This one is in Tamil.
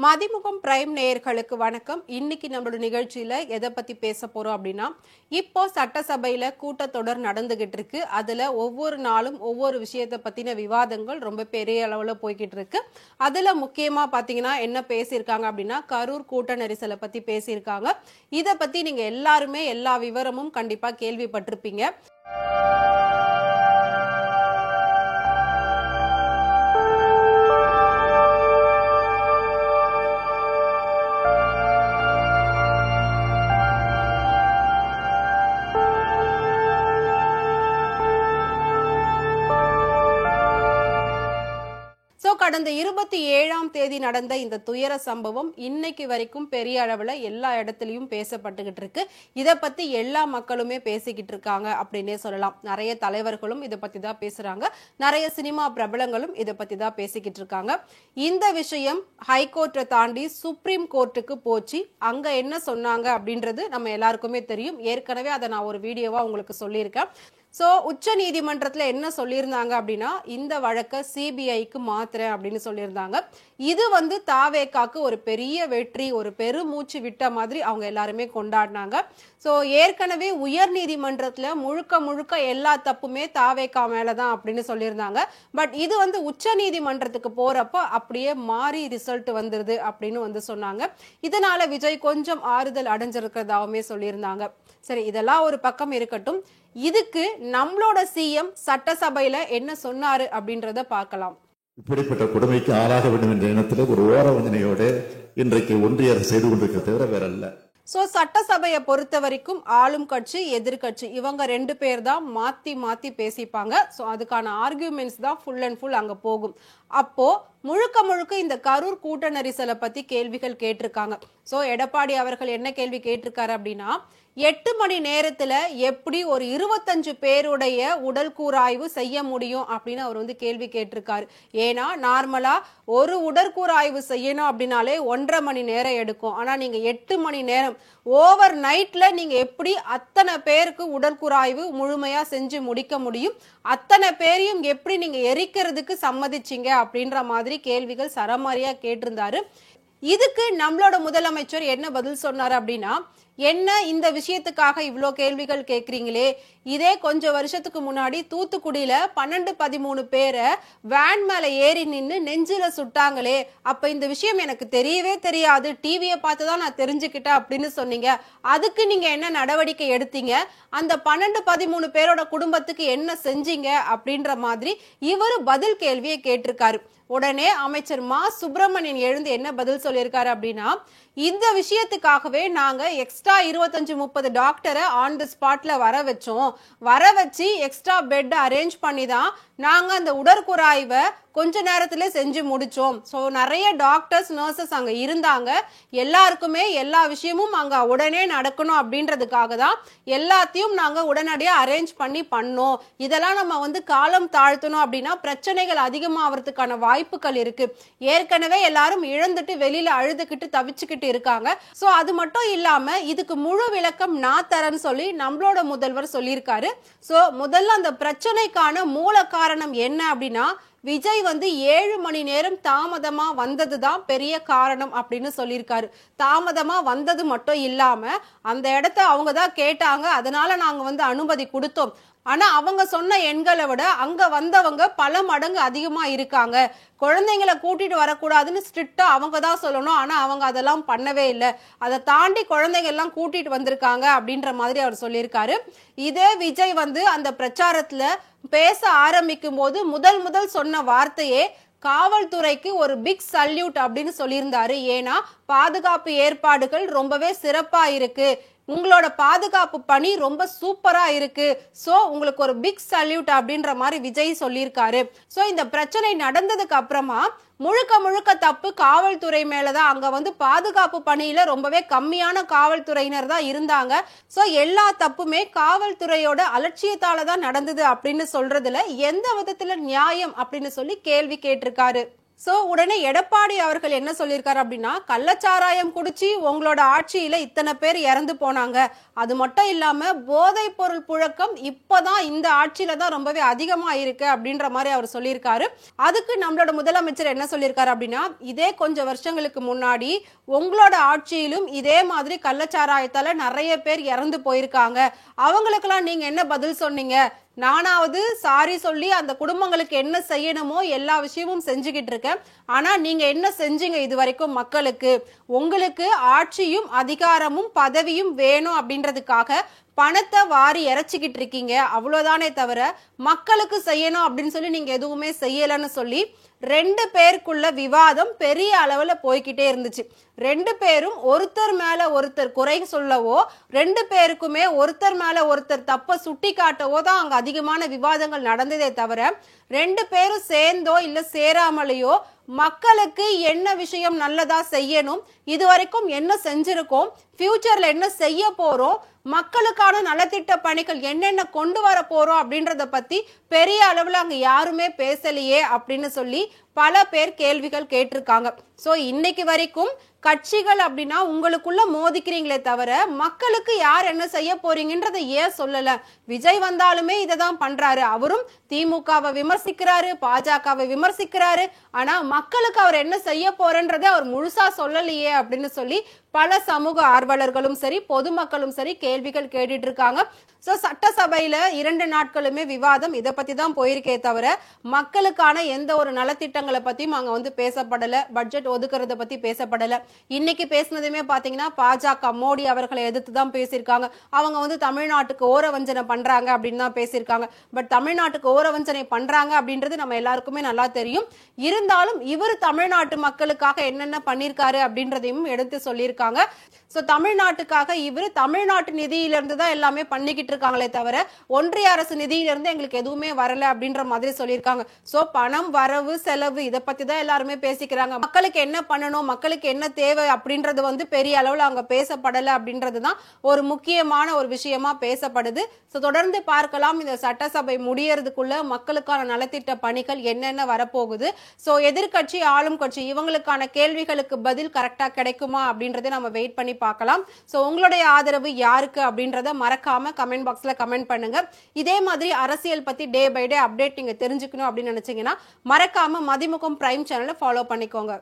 மதிமுகம் பிரைம் நேயர்களுக்கு வணக்கம். இன்னைக்கு நம்மளோட நிகழ்ச்சியில எதை பத்தி பேச போறோம் அப்படின்னா, இப்போ சட்டசபையில கூட்டத்தொடர் நடந்துகிட்டு இருக்கு. அதுல ஒவ்வொரு நாளும் ஒவ்வொரு விஷயத்தை பத்தின விவாதங்கள் ரொம்ப பெரிய அளவுல போய்கிட்டு இருக்கு. அதுல முக்கியமா பாத்தீங்கன்னா என்ன பேசியிருக்காங்க அப்படின்னா, கரூர் கூட்ட நெரிசலை பத்தி பேசியிருக்காங்க. இதை பத்தி நீங்க எல்லாருமே எல்லா விவரமும் கண்டிப்பா கேள்விப்பட்டிருப்பீங்க. கடந்த 27ஆம் தேதி நடந்த இந்த துயர சம்பவம் இன்னைக்கு வரைக்கும் பெரிய அளவுல எல்லா இடத்துலயும் பேசப்பட்டுகிட்டு இருக்கு. இத பத்தி எல்லா மக்களுமே பேசிக்கிட்டு இருக்காங்க அப்படின்னே சொல்லலாம். நிறைய தலைவர்களும் இத பத்தி தான் பேசுறாங்க. நிறைய சினிமா பிரபலங்களும் இத பத்தி தான் பேசிக்கிட்டு இருக்காங்க. இந்த விஷயம் ஹைகோர்ட்டை தாண்டி சுப்ரீம் கோர்ட்டுக்கு போச்சு. அங்க என்ன சொன்னாங்க அப்படின்றது நம்ம எல்லாருக்குமே தெரியும். ஏற்கனவே அதை நான் ஒரு வீடியோவா உங்களுக்கு சொல்லியிருக்கேன். உச்ச நீதிமன்றத்துல என்ன சொல்லியிருந்தாங்க அப்படின்னா, இந்த வழக்கை சிபிஐக்கு மாத்துறேன் அப்படின்னு சொல்லியிருந்தாங்க. இது தாவேகாக்கு ஒரு பெரிய வெற்றி, ஒரு பெருமூச்சு விட்ட மாதிரி அவங்க எல்லாருமே கொண்டாடினாங்க. ஏற்கனவே உயர் நீதிமன்றத்துல முழுக்க முழுக்க எல்லா தப்புமே தாவேகா மேலதான் அப்படின்னு சொல்லியிருந்தாங்க. பட் இது உச்ச நீதிமன்றத்துக்கு போறப்ப அப்படியே மாறி ரிசல்ட் வந்துருது அப்படின்னு சொன்னாங்க. இதனால விஜய் கொஞ்சம் ஆறுதல் அடைஞ்சிருக்கிறதாவுமே சொல்லியிருந்தாங்க. சரி, இதெல்லாம் ஒரு பக்கம் இருக்கட்டும். இதுக்கு நம்மளோட சிஎம் சட்டசபையில என்ன சொன்னாரு அப்படின்றத பார்க்கலாம். இப்படிப்பட்ட கொடுமைக்கு ஆளாக வேண்டும் என்ற எண்ணத்தில் ஒரு ஓரவஞ்சனையோடு இன்றைக்கு ஒன்றிய அரசு செய்து கொண்டிருக்க தவிர வேற அல்ல. சட்டசபையை பொறுத்த வரைக்கும் ஆளும் கட்சி எதிர்கட்சி இவங்க ரெண்டு பேர் தான் மாத்தி மாத்தி பேசிப்பாங்க. அதுக்கான ஆர்கியூமெண்ட்ஸ் தான் ஃபுல் அண்ட் ஃபுல் அங்க போகும். அப்போ முழுக்க முழுக்க இந்த கரூர் கூட்ட நெரிசலை பத்தி கேள்விகள் கேட்டிருக்காங்க. எடப்பாடி அவர்கள் என்ன கேள்வி கேட்டிருக்காரு அப்படின்னா, 8 மணி நேரத்துல எப்படி ஒரு 25 பேருடைய உடல் கூராய்வு செய்ய முடியும் அப்படின்னு அவர் கேள்வி கேட்டிருக்காரு. ஏன்னா நார்மலா ஒரு உடற்கூராய்வு செய்யணும் அப்படின்னாலே 1.5 மணி நேரம் எடுக்கும். ஆனா நீங்க 8 மணி நேரம் ஓவர் நைட்ல நீங்க எப்படி அத்தனை பேருக்கு உடற்கூராய்வு முழுமையா செஞ்சு முடிக்க முடியும்? அத்தனை பேரையும் எப்படி நீங்க எரிக்கிறதுக்கு சம்மதிச்சீங்க அப்படின்ற மாதிரி கேள்விகள் சரமாரியா கேட்டிருந்தாரு. இதுக்கு நம்மளோட முதலமைச்சர் என்ன பதில் சொன்னாரு அப்படின்னா, என்ன இந்த விஷயத்துக்காக இவ்வளோ கேள்விகள் கேட்குறீங்களே, இதே கொஞ்சம் வருஷத்துக்கு முன்னாடி தூத்துக்குடியில 12-13 பேரை வேன் மேல ஏறி நின்று நெஞ்சில சுட்டாங்களே, அப்ப இந்த விஷயம் எனக்கு தெரியவே தெரியாது, டிவியை பார்த்துதான் நான் தெரிஞ்சுக்கிட்டேன் அப்படின்னு சொன்னீங்க. அதுக்கு நீங்க என்ன நடவடிக்கை எடுத்தீங்க? அந்த 12-13 பேரோட குடும்பத்துக்கு என்ன செஞ்சீங்க அப்படின்ற மாதிரி இவர் பதில் கேள்வியை கேட்டிருக்காரு. உடனே அமைச்சர் மா சுப்பிரமணியன் எழுந்து என்ன பதில் சொல்லியிருக்காரு அப்படின்னா, இந்த விஷயத்துக்காகவே நாங்க எக்ஸ்ட்ரா 25-30 டாக்டரை ஆன் தி ஸ்பாட்ல வர வச்சு எக்ஸ்ட்ரா பெட் அரேஞ்ச் பண்ணி தான் நாங்க அந்த உடற்கூராய்வை கொஞ்ச நேரத்துல செஞ்சு முடிச்சோம். நிறைய டாக்டர்ஸ் நர்சஸ் அங்க இருந்தாங்க. எல்லாருக்குமே எல்லா விஷயமும் அங்க உடனே நடக்கணும் அப்படின்றதுக்காக தான் எல்லாத்தையும் நாங்க உடனடியா அரேஞ்ச் பண்ணோம். இதெல்லாம் நம்ம காலம் தாழ்த்தணும் அப்படின்னா பிரச்சனைகள் அதிகமாகிறதுக்கான வாய்ப்புகள் இருக்கு. ஏற்கனவே எல்லாரும் இழந்துட்டு வெளியில அழுதுகிட்டு தவிச்சுக்கிட்டு இருக்காங்க. அது மட்டும் இல்லாம இதுக்கு முழு விளக்கம் நான் தரேன்னு சொல்லி நம்மளோட முதல்வர் சொல்லியிருக்காரு. முதல்ல அந்த பிரச்சனைக்கான மூல காரணம் என்ன அப்படின்னா, விஜய் 7 மணி நேரம் தாமதமா வந்ததுதான் பெரிய காரணம் அப்படின்னு சொல்லியிருக்காரு. தாமதமா வந்தது மட்டும் இல்லாம அந்த இடத்த அவங்க தான் கேட்டாங்க, அதனால நாங்க அனுமதி கொடுத்தோம். ஆனா அவங்க சொன்ன எண்களை விட அங்க வந்தவங்க பல மடங்கு அதிகமா இருக்காங்க. குழந்தைங்களை கூட்டிட்டு வரக்கூடாதுன்னு ஸ்ட்ரிக்டா அவங்க தான் சொல்லணும். ஆனா அவங்க அதெல்லாம் பண்ணவே இல்லை. அதை தாண்டி குழந்தைங்க எல்லாம் கூட்டிட்டு வந்திருக்காங்க அப்படின்ற மாதிரி அவர் சொல்லியிருக்காரு. இதே விஜய் அந்த பிரச்சாரத்துல பேச ஆரம்பிக்கும் போது முதல் சொன்ன வார்த்தையே காவல்துறைக்கு ஒரு பிக் சல்யூட் அப்படின்னு சொல்லியிருந்தாரு. ஏன்னா பாதுகாப்பு ஏற்பாடுகள் ரொம்பவே சிறப்பா இருக்கு, உங்களோட பாதுகாப்பு பணி ரொம்ப சூப்பரா இருக்கு, உங்களுக்கு ஒரு பிக் சல்யூட் அப்படின்ற மாதிரி விஜய் சொல்லியிருக்காரு. இந்த பிரச்சனை நடந்ததுக்கு அப்புறமா முழுக்க முழுக்க தப்பு காவல்துறை மேலதான். அங்க பாதுகாப்பு பணியில ரொம்பவே கம்மியான காவல்துறையினர் தான் இருந்தாங்க. எல்லா தப்புமே காவல்துறையோட அலட்சியத்தால தான் நடந்தது அப்படின்னு சொல்றதுல எந்த விதத்துல நியாயம் அப்படின்னு சொல்லி கேள்வி கேட்டிருக்காரு. சோ உடனே எடப்பாடி அவர்கள் என்ன சொல்லியிருக்காரு அப்படின்னா, கள்ளச்சாராயம் குடிச்சு உங்களோட ஆட்சியில இத்தனை பேர் இறந்து போனாங்க, அது மட்டும் இல்லாம போதைப் பொருள் புழக்கம் இப்பதான் இந்த ஆட்சியில தான் ரொம்பவே அதிகமா இருக்கு அப்படின்ற மாதிரி அவர் சொல்லியிருக்காரு. அதுக்கு நம்மளோட முதலமைச்சர் என்ன சொல்லியிருக்காரு அப்படின்னா, இதே கொஞ்சம் வருஷங்களுக்கு முன்னாடி உங்களோட ஆட்சியிலும் இதே மாதிரி கள்ளச்சாராயத்தால நிறைய பேர் இறந்து போயிருக்காங்க, அவங்களுக்கெல்லாம் நீங்க என்ன பதில் சொன்னீங்க? நானாவது சாரி சொல்லி அந்த குடும்பங்களுக்கு என்ன செய்யணுமோ எல்லா விஷயமும் செஞ்சுக்கிட்டு இருக்கேன். ஆனா நீங்க என்ன செஞ்சீங்க இது வரைக்கும் மக்களுக்கு? உங்களுக்கு ஆட்சியும் அதிகாரமும் பதவியும் வேணும் அப்படின்றதுக்காக பணத்தை வாரி இறைச்சிக்கிட்டு இருக்கீங்க, அவ்வளவுதானே தவிர மக்களுக்கு செய்யணும் அப்படின்னு சொல்லி நீங்க எதுவுமே செய்யலன்னு சொல்லி ரெண்டு பேருக்குள்ள விவாதம் பெரிய அளவுல போய்கிட்டே இருந்துச்சு. ரெண்டு பேரும் ஒருத்தர் மேல ஒருத்தர் குறை சொல்லவோ, ரெண்டு பேருக்குமே ஒருத்தர் மேல ஒருத்தர் தப்ப சுட்டி காட்டவோ தான் அங்க அதிகமான விவாதங்கள் நடந்ததே தவிர, ரெண்டு பேரும் சேர்ந்தோ இல்ல சேராமலையோ மக்களுக்கு என்ன விஷயம் நல்லதா செய்யணும், இது வரைக்கும் என்ன செஞ்சிருக்கோம், ஃபியூச்சர்ல என்ன செய்ய போறோம், மக்களுக்கான நலத்திட்ட பணிகள் என்னென்ன கொண்டு வர போறோம் அப்படின்றத பத்தி பெரிய அளவுல அங்க யாருமே பேசலையே அப்படின்னு சொல்லி பல பேர் கேள்விகள் கேட்டிருக்காங்க. சோ இன்னைக்கு வரைக்கும் கட்சிகள் அப்படின்னா உங்களுக்குள்ள மோதிக்கிறீங்களே தவிர மக்களுக்கு யார் என்ன செய்ய போறீங்கன்றதை ஏன் சொல்லல? விஜய் வந்தாலுமே இதை தான் பண்றாரு. அவரும் திமுகவை விமர்சிக்கிறாரு, பாஜகவை விமர்சிக்கிறாரு. ஆனா மக்களுக்கு அவர் என்ன செய்ய போறன்றதை அவர் முழுசா சொல்லலையே அப்படின்னு சொல்லி பல சமூக ஆர்வலர்களும் சரி பொதுமக்களும் சரி கேள்விகள் கேட்டுட்டு இருக்காங்க. சோ சட்டசபையில 2 நாட்களுமே விவாதம் இதை பத்தி தான் போயிருக்கே தவிர மக்களுக்கான எந்த ஒரு நலத்திட்டங்களை பத்தியும் அங்க பேசப்படல, பட்ஜெட் ஒதுக்குறத பத்தி பேசப்படல. இன்னைக்கு பேசினதுமே பாத்தீங்கன்னா பாஜக மோடி அவர்களை எதிர்த்து தான் பேசியிருக்காங்க. அவங்க தமிழ்நாட்டுக்கு ஓரவஞ்சனை பண்றாங்க அப்படின்னு தான் பேசியிருக்காங்க. பட் தமிழ்நாட்டுக்கு ஓரவஞ்சனை பண்றாங்க அப்படின்றது நம்ம எல்லாருக்குமே நல்லா தெரியும். இருந்தாலும் இவர் தமிழ்நாட்டு மக்களுக்காக என்னென்ன பண்ணிருக்காரு அப்படின்றதையும் எடுத்து சொல்லியிருக்காங்க. சோ தமிழ்நாட்டுக்காக இவர் தமிழ்நாட்டு நிதியிலிருந்து தான் எல்லாமே பண்ணிக்கிட்டு இருக்காங்களே தவிர ஒன்றிய அரசு நிதியிலிருந்து எங்களுக்கு எதுவுமே வரல அப்படின்ற மாதிரி சொல்லியிருக்காங்க. சோ பணம் வரவு செலவு இதை பத்தி தான் எல்லாருமே பேசிக்கிறாங்க. மக்களுக்கு என்ன பண்ணணும், மக்களுக்கு என்ன தேவை அப்படின்றது பெரிய அளவுல அங்க பேசப்படல அப்படின்றதுதான் ஒரு முக்கியமான ஒரு விஷயமா பேசப்படுது. சோ தொடர்ந்து பார்க்கலாம் இந்த சட்டசபை முடியறதுக்குள்ள மக்களுக்கான நலத்திட்ட பணிகள் என்னென்ன வரப்போகுது. சோ எதிர்கட்சி ஆளும் கட்சி இவங்களுக்கான கேள்விகளுக்கு பதில் கரெக்டா கிடைக்குமா அப்படின்றத நம்ம வெயிட் பண்ணி பார்க்கலாம். சோ உங்களுடைய ஆதரவு யாருக்கு அப்படின்றத மறக்காம கமெண்ட் பாக்ஸ்ல கமெண்ட் பண்ணுங்க. இதே மாதிரி அரசியல் பத்தி டே பை டே அப்டேட் நீங்க தெரிஞ்சுக்கணும் அப்படின்னு நினைச்சீங்கன்னா மறக்காம மதிமுகம் பிரைம் சேனலை ஃபாலோ பண்ணிக்கோங்க.